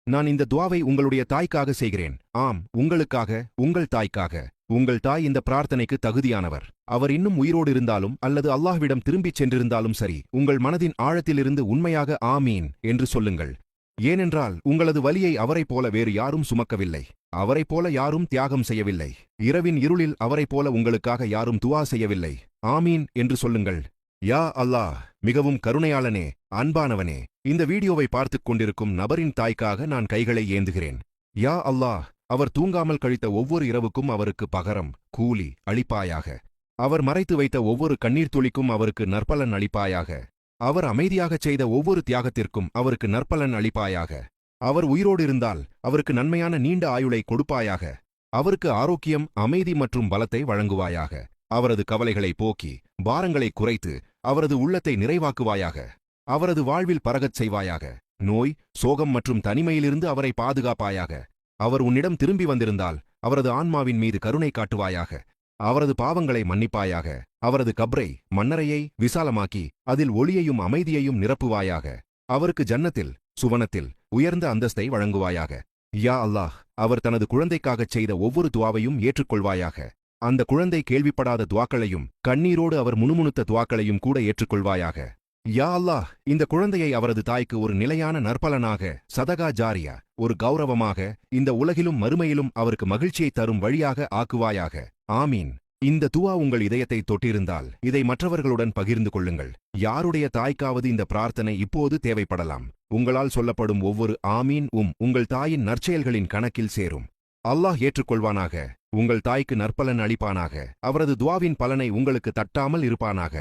நான் இந்த துவாவை உங்களுடைய தாய்க்காக செய்கிறேன். ஆம், உங்களுக்காக, உங்கள் தாய்க்காக. உங்கள் தாய் இந்த பிரார்த்தனைக்கு தகுதியானவர். அவர் இன்னும் உயிரோடு இருந்தாலும் அல்லது அல்லாஹ்விடம் திரும்பிச் சென்றிருந்தாலும் சரி, உங்கள் மனதின் ஆழத்திலிருந்து உண்மையாக ஆமீன் என்று சொல்லுங்கள். ஏனென்றால் உங்களது வலியை அவரைப் போல வேறு யாரும் சுமக்கவில்லை. அவரைப் போல யாரும் தியாகம் செய்யவில்லை. இரவின் இருளில் அவரைப் போல உங்களுக்காக யாரும் துவா செய்யவில்லை. ஆமீன் என்று சொல்லுங்கள். யா அல்லாஹ், மிகவும் கருணையாளனே, அன்பானவனே, இந்த வீடியோவை பார்த்துக் கொண்டிருக்கும் நபரின் தாய்க்காக நான் கைகளை ஏந்துகிறேன். யா அல்லாஹ், அவர் தூங்காமல் கழித்த ஒவ்வொரு இரவுக்கும் அவருக்கு பகரம், கூலி அளிப்பாயாக. அவர் மறைத்து வைத்த ஒவ்வொரு கண்ணீர் துளிக்கும் அவருக்கு நற்பலன் அளிப்பாயாக. அவர் அமைதியாகச் செய்த ஒவ்வொரு தியாகத்திற்கும் அவருக்கு நற்பலன் அளிப்பாயாக. அவர் உயிரோடு இருந்தால் அவருக்கு நன்மையான நீண்ட ஆயுளை கொடுப்பாயாக. அவருக்கு ஆரோக்கியம், அமைதி மற்றும் பலத்தை வழங்குவாயாக. அவரது கவலைகளை போக்கி, பாரங்களை குறைத்து, அவரது உள்ளத்தை நிறைவாக்குவாயாக. அவரது வாழ்வில் பரகச் செய்வாயாக. நோய், சோகம் மற்றும் தனிமையிலிருந்து அவரை பாதுகாப்பாயாக. அவர் உன்னிடம் திரும்பி வந்திருந்தால் அவரது ஆன்மாவின் மீது கருணை காட்டுவாயாக. அவரது பாவங்களை மன்னிப்பாயாக. அவரது கப்ரை, மன்னரையை விசாலமாக்கி அதில் ஒளியையும் அமைதியையும் நிரப்புவாயாக. அவருக்கு ஜன்னத்தில், சுவனத்தில் உயர்ந்த அந்தஸ்தை வழங்குவாயாக. யா அல்லாஹ், அவர் தனது குழந்தைக்காகச் செய்த ஒவ்வொரு துவாவையும் ஏற்றுக்கொள்வாயாக. அந்த குழந்தை கேள்விப்படாத துவாக்களையும் கண்ணீரோடு அவர் முணுமுணுத்த துவாக்களையும் கூட ஏற்றுக்கொள்வாயாக. யா அல்லாஹ், இந்த குழந்தையை அவரது தாய்க்கு ஒரு நிலையான நற்பலனாக, சதகா ஜாரியா, ஒரு கௌரவமாக, இந்த உலகிலும் மறுமையிலும் அவருக்கு மகிழ்ச்சியை தரும் வழியாக ஆக்குவாயாக. ஆமீன். இந்த துவா உங்கள் இதயத்தை தொட்டிருந்தால் இதை மற்றவர்களுடன் பகிர்ந்து கொள்ளுங்கள். யாருடைய தாய்க்காவது இந்த பிரார்த்தனை இப்போது தேவைப்படலாம். உங்களால் சொல்லப்படும் ஒவ்வொரு ஆமீன் உங்கள் தாயின் நற்செயல்களின் கணக்கில் சேரும். அல்லாஹ் ஏற்றுக்கொள்வானாக. உங்கள் தாய்க்கு நற்பலன் அளிப்பானாக. அவரது துவாவின் பலனை உங்களுக்கு தட்டாமல் இருப்பானாக.